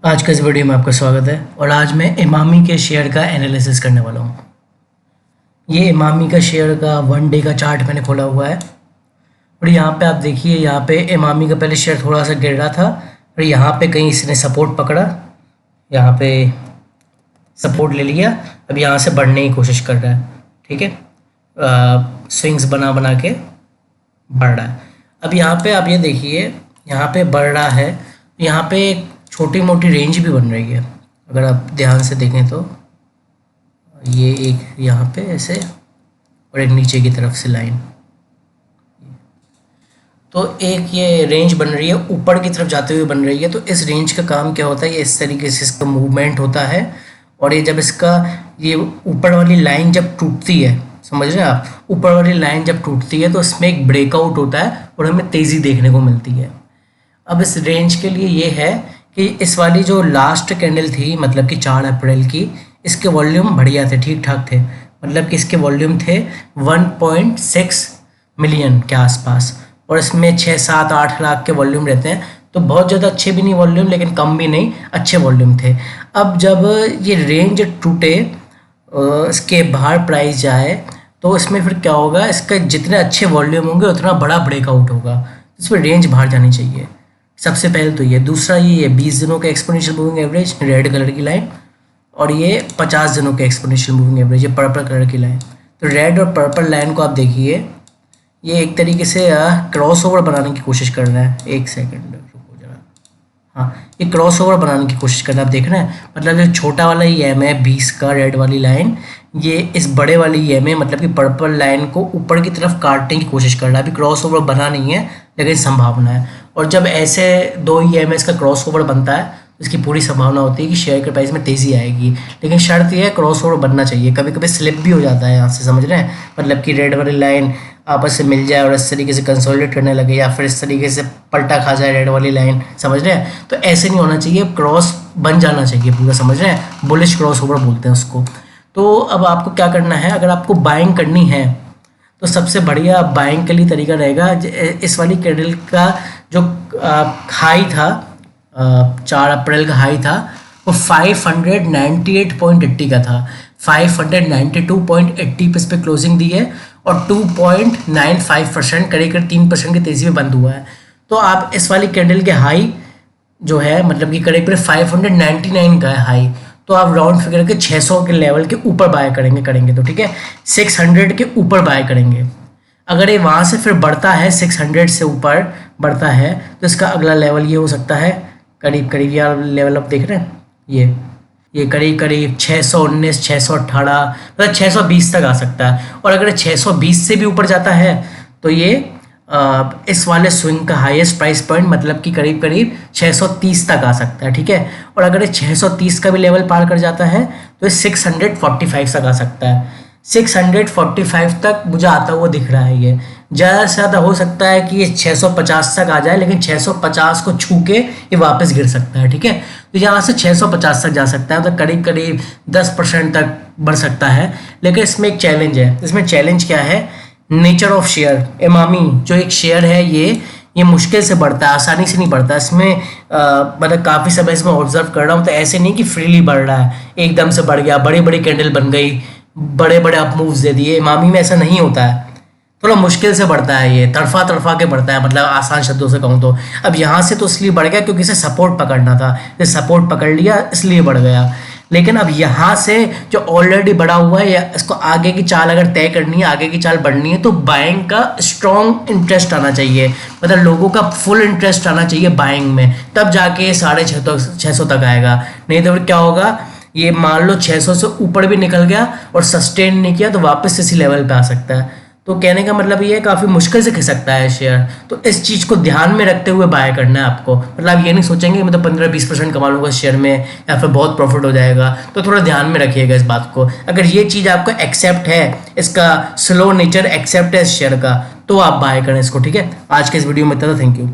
आज के इस वीडियो में आपका स्वागत है और आज मैं इमामी के शेयर का एनालिसिस करने वाला हूँ। ये इमामी का शेयर का 1 डे का चार्ट मैंने खोला हुआ है और यहाँ पे आप देखिए, यहाँ पे इमामी का पहले शेयर थोड़ा सा गिर रहा था और यहाँ पे कहीं इसने सपोर्ट पकड़ा, यहाँ पे सपोर्ट ले लिया, अब यहाँ से बढ़ने की कोशिश कर रहा है। ठीक है, स्विंग्स बना बना के बढ़ रहा है। अब यहाँ पे आप ये देखिए, यहाँ पे बढ़ रहा है, यहाँ पे छोटी मोटी रेंज भी बन रही है। अगर आप ध्यान से देखें तो ये एक यहाँ पे ऐसे और एक नीचे की तरफ से लाइन, तो एक ये रेंज बन रही है, ऊपर की तरफ जाते हुए बन रही है। तो इस रेंज का काम क्या होता है, ये इस तरीके से इसका मूवमेंट होता है और ये जब इसका ये ऊपर वाली लाइन जब टूटती है, समझ रहे हैं आप, ऊपर वाली लाइन जब टूटती है तो इसमें एक ब्रेकआउट होता है और हमें तेज़ी देखने को मिलती है। अब इस रेंज के लिए ये है कि इस वाली जो लास्ट कैंडल थी, मतलब कि 4 अप्रैल की, इसके वॉल्यूम बढ़िया थे, ठीक ठाक थे, मतलब कि इसके वॉल्यूम थे 1.6 मिलियन के आसपास और इसमें 6-7-8 लाख के वॉल्यूम रहते हैं, तो बहुत ज़्यादा अच्छे भी नहीं वॉल्यूम, लेकिन कम भी नहीं, अच्छे वॉल्यूम थे। अब जब ये रेंज टूटे, इसके बाहर प्राइस जाए, तो इसमें फिर क्या होगा, इसका जितने अच्छे वॉल्यूम होंगे उतना बड़ा ब्रेकआउट होगा, इसमें रेंज बाहर जानी चाहिए। सबसे पहले तो ये, दूसरा ये 20 दिनों का exponential moving average, red colour की लाइन, और ये 50 दिनों का एक्सपोनेंशियल मूविंग एवरेज, ये पर्पल कलर की लाइन। तो रेड और पर्पल लाइन को आप देखिए, ये एक तरीके से क्रॉस ओवर बनाने की कोशिश कर रहा है। एक सेकंड रुको जरा, हाँ, ये क्रॉस ओवर बनाने की कोशिश कर रहा है, आप देख रहे हैं, मतलब जो छोटा वाला EM है 20 का, रेड वाली लाइन, ये इस बड़े वाली EM है, मतलब कि पर्पल लाइन को ऊपर की तरफ काटने की कोशिश कर रहा है। अभी क्रॉस ओवर बना नहीं है, लेकिन संभावना है। और जब ऐसे 2 EMS का क्रॉस ओवर बनता है तो इसकी पूरी संभावना होती है कि शेयर के प्राइस में तेज़ी आएगी, लेकिन शर्त यह है क्रॉस ओवर बनना चाहिए। कभी कभी स्लिप भी हो जाता है यहाँ से, समझ रहे हैं, मतलब कि रेड वाली लाइन आपस से मिल जाए और इस तरीके से कंसोलिडेट करने लगे, या फिर इस तरीके से पलटा खा जाए रेड वाली लाइन, समझ रहे हैं। तो ऐसे नहीं होना चाहिए, क्रॉस बन जाना चाहिए पूरा, समझ रहे हैं, बुलिश क्रॉस ओवर बोलते हैं उसको। तो अब आपको क्या करना है, अगर आपको बाइंग करनी है तो सबसे बढ़िया बाइंग के लिए तरीका रहेगा, इस वाली कैंडल का जो हाई था, 4 अप्रैल का हाई था, वो 598.80 का था। 592.80 पे इस पर क्लोजिंग दी है और 2.95%, करीब 3% की तेज़ी में बंद हुआ है। तो आप इस वाली कैंडल के हाई जो है, मतलब कि करीब 599 का है हाई, तो आप राउंड फिगर के 600 के लेवल के ऊपर बाय करेंगे तो ठीक है, 600 के ऊपर बाय करेंगे। अगर ये वहाँ से फिर बढ़ता है, 600 से ऊपर बढ़ता है, तो इसका अगला लेवल ये हो सकता है, करीब यार लेवल आप देख रहे हैं, ये करीब 619, 618, मतलब 620 तक आ सकता है। और अगर 620 से भी ऊपर जाता है तो ये इस वाले स्विंग का हाईएस्ट प्राइस पॉइंट, मतलब कि करीब 630 तक आ सकता है। ठीक है, और अगर ये 630 का भी लेवल पार कर जाता है तो ये 645 तक आ सकता है। 645 तक मुझे आता हुआ दिख रहा है। ये ज़्यादा से ज़्यादा हो सकता है कि ये 650 तक आ जाए, लेकिन 650 को छू के ये वापस गिर सकता है। ठीक है, तो यहाँ से 650 तक जा सकता है, तो करीब 10% तक बढ़ सकता है। लेकिन इसमें एक चैलेंज है। इसमें चैलेंज क्या है, नेचर ऑफ शेयर। इमामी जो एक शेयर है, ये मुश्किल से बढ़ता है, आसानी से नहीं बढ़ता। इसमें मतलब काफ़ी समय इसमें ऑब्जर्व कर रहा हूँ, तो ऐसे नहीं कि फ्रीली बढ़ रहा है, एकदम से बढ़ गया, बड़ी बड़ी कैंडल बन गई, बड़े बड़े अप मूव्स दे दिए। इमामी में ऐसा नहीं होता है, थोड़ा मुश्किल से बढ़ता है, ये तड़फा के बढ़ता है, मतलब आसान शब्दों से कहूँ तो। अब यहाँ से तो इसलिए बढ़ गया क्योंकि इसे सपोर्ट पकड़ना था, इसे सपोर्ट पकड़ लिया इसलिए बढ़ गया। लेकिन अब यहाँ से जो ऑलरेडी बढ़ा हुआ है, या इसको आगे की चाल अगर तय करनी है, आगे की चाल बढ़नी है, तो बाइंग का स्ट्रॉन्ग इंटरेस्ट आना चाहिए, मतलब लोगों का फुल इंटरेस्ट आना चाहिए बाइंग में, तब जाके 650 तक आएगा। नहीं तो फिर क्या होगा, ये मान लो 600 से ऊपर भी निकल गया और सस्टेन नहीं किया तो वापस इसी लेवल पे आ सकता है। तो कहने का मतलब ये काफ़ी मुश्किल से खिसकता है शेयर। तो इस चीज़ को ध्यान में रखते हुए बाय करना है आपको, मतलब ये नहीं सोचेंगे मतलब 15-20% कमा लूँगा शेयर में या फिर बहुत प्रॉफिट हो जाएगा। तो थोड़ा ध्यान में रखिएगा इस बात को। अगर ये चीज़ आपको एक्सेप्ट है, इसका स्लो नेचर एक्सेप्ट है इस शेयर का, तो आप बाय करें इसको। ठीक है, आज के इस वीडियो में इतना था, थैंक यू।